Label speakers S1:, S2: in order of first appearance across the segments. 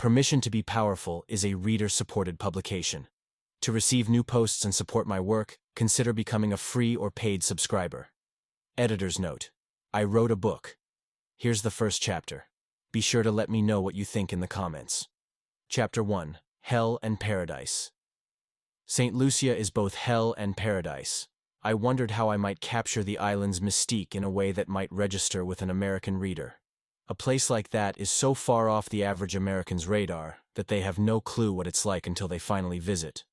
S1: Permission to be Powerful is a reader-supported publication. To receive new posts and support my work, consider becoming a free or paid subscriber. Editor's note: I wrote a book. Here's the first chapter. Be sure to let me know what you think in the comments. Chapter 1: Hell and Paradise. St. Lucia is both hell and paradise. I wondered how I might capture the island's mystique in a way that might register with an American reader. A place like that is so far off the average American's radar that they have no clue what it's like until they finally visit.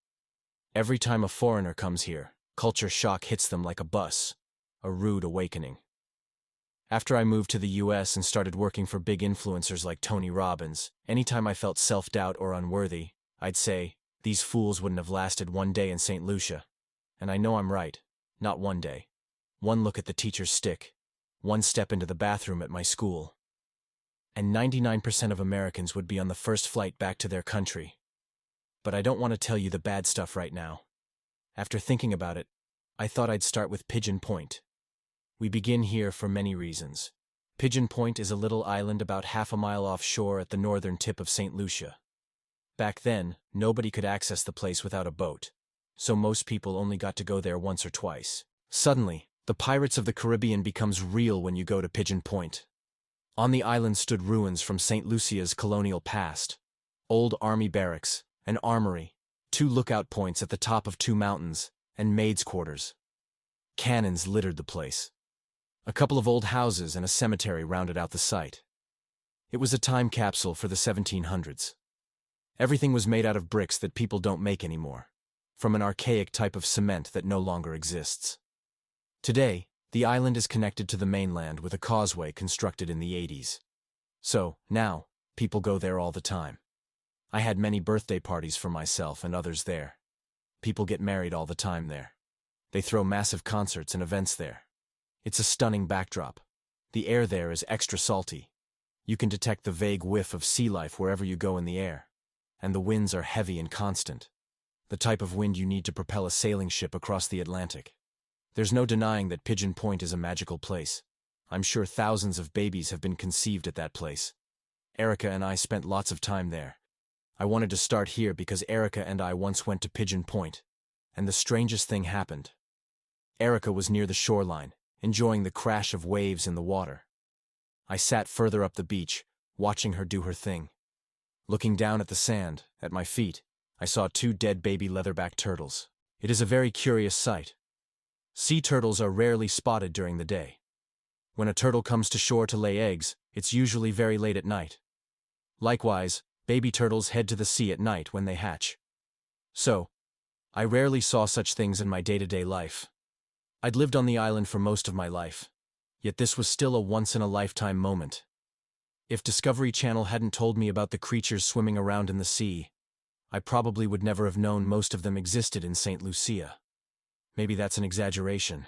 S1: Every time a foreigner comes here, culture shock hits them like a bus, a rude awakening. After I moved to the US and started working for big influencers like Tony Robbins, anytime I felt self-doubt or unworthy, I'd say, these fools wouldn't have lasted one day in St. Lucia. And I know I'm right. Not one day. One look at the teacher's stick. One step into the bathroom at my school. And 99% of Americans would be on the first flight back to their country. But I don't want to tell you the bad stuff right now. After thinking about it, I thought I'd start with Pigeon Point. We begin here for many reasons. Pigeon Point is a little island about half a mile offshore at the northern tip of St. Lucia. Back then, nobody could access the place without a boat, so most people only got to go there once or twice. Suddenly, the Pirates of the Caribbean becomes real when you go to Pigeon Point. On the island stood ruins from St. Lucia's colonial past. Old army barracks, an armory, 2 lookout points at the top of 2 mountains, and maids' quarters. Cannons littered the place. A couple of old houses and a cemetery rounded out the site. It was a time capsule for the 1700s. Everything was made out of bricks that people don't make anymore, from an archaic type of cement that no longer exists. Today, the island is connected to the mainland with a causeway constructed in the 80s. So, now, people go there all the time. I had many birthday parties for myself and others there. People get married all the time there. They throw massive concerts and events there. It's a stunning backdrop. The air there is extra salty. You can detect the vague whiff of sea life wherever you go in the air. And the winds are heavy and constant. The type of wind you need to propel a sailing ship across the Atlantic. There's no denying that Pigeon Point is a magical place. I'm sure thousands of babies have been conceived at that place. Erica and I spent lots of time there. I wanted to start here because Erica and I once went to Pigeon Point, and the strangest thing happened. Erica was near the shoreline, enjoying the crash of waves in the water. I sat further up the beach, watching her do her thing. Looking down at the sand, at my feet, I saw 2 dead baby leatherback turtles. It is a very curious sight. Sea turtles are rarely spotted during the day. When a turtle comes to shore to lay eggs, it's usually very late at night. Likewise, baby turtles head to the sea at night when they hatch. So, I rarely saw such things in my day-to-day life. I'd lived on the island for most of my life, yet this was still a once-in-a-lifetime moment. If Discovery Channel hadn't told me about the creatures swimming around in the sea, I probably would never have known most of them existed in St. Lucia. Maybe that's an exaggeration.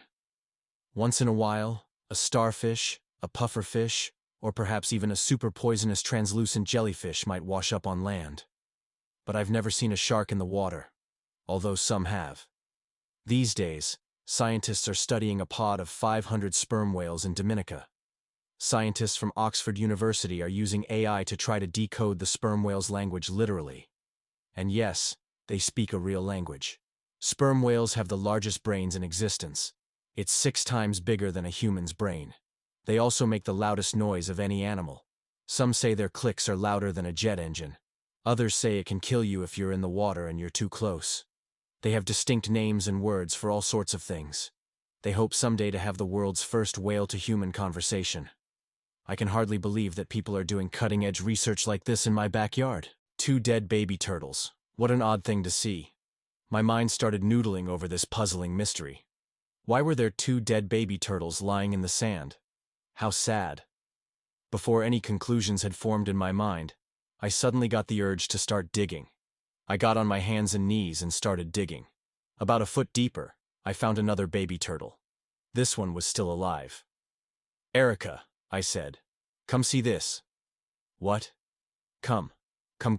S1: Once in a while, a starfish, a pufferfish, or perhaps even a super poisonous translucent jellyfish might wash up on land. But I've never seen a shark in the water, although some have. These days, scientists are studying a pod of 500 sperm whales in Dominica. Scientists from Oxford University are using AI to try to decode the sperm whale's language literally. And yes, they speak a real language. Sperm whales have the largest brains in existence. It's 6 times bigger than a human's brain. They also make the loudest noise of any animal. Some say their clicks are louder than a jet engine. Others say it can kill you if you're in the water and you're too close. They have distinct names and words for all sorts of things. They hope someday to have the world's first whale-to-human conversation. I can hardly believe that people are doing cutting-edge research like this in my backyard. 2 dead baby turtles. What an odd thing to see. My mind started noodling over this puzzling mystery. Why were there 2 dead baby turtles lying in the sand? How sad. Before any conclusions had formed in my mind, I suddenly got the urge to start digging. I got on my hands and knees and started digging. About a foot deeper, I found another baby turtle. This one was still alive. "Erica," I said, "come see this." "What?" Come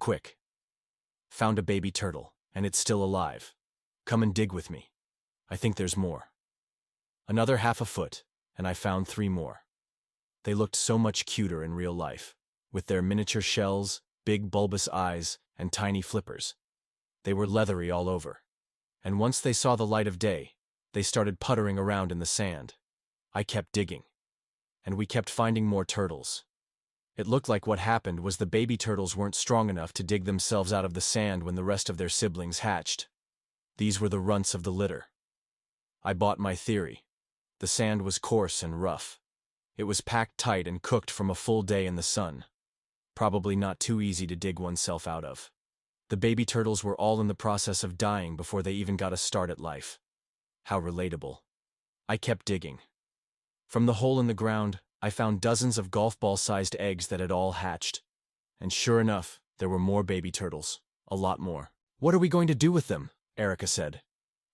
S1: quick." "Found a baby turtle, and it's still alive. Come and dig with me. I think there's more." Another half a foot, and I found 3 more. They looked so much cuter in real life, with their miniature shells, big bulbous eyes, and tiny flippers. They were leathery all over. And once they saw the light of day, they started puttering around in the sand. I kept digging. And we kept finding more turtles. It looked like what happened was the baby turtles weren't strong enough to dig themselves out of the sand when the rest of their siblings hatched. These were the runts of the litter. I bought my theory. The sand was coarse and rough. It was packed tight and cooked from a full day in the sun. Probably not too easy to dig oneself out of. The baby turtles were all in the process of dying before they even got a start at life. How relatable. I kept digging. From the hole in the ground, I found dozens of golf ball-sized eggs that had all hatched. And sure enough, there were more baby turtles. A lot more. "What are we going to do with them?" Erica said.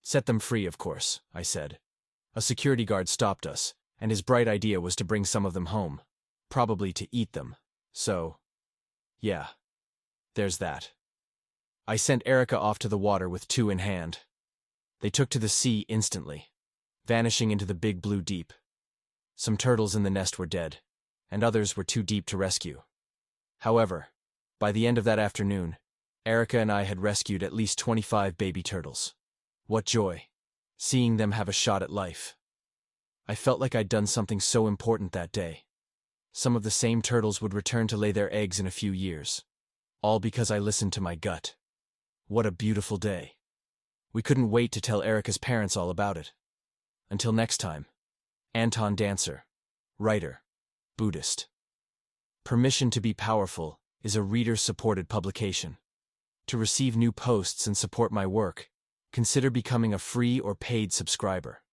S1: "Set them free, of course," I said. A security guard stopped us, and his bright idea was to bring some of them home. Probably to eat them. So, yeah. There's that. I sent Erica off to the water with 2 in hand. They took to the sea instantly, vanishing into the big blue deep. Some turtles in the nest were dead, and others were too deep to rescue. However, by the end of that afternoon, Erica and I had rescued at least 25 baby turtles. What joy, seeing them have a shot at life. I felt like I'd done something so important that day. Some of the same turtles would return to lay their eggs in a few years. All because I listened to my gut. What a beautiful day. We couldn't wait to tell Erica's parents all about it. Until next time. Anton Dancer, writer, Buddhist. Permission to Be Powerful is a reader-supported publication. To receive new posts and support my work, consider becoming a free or paid subscriber.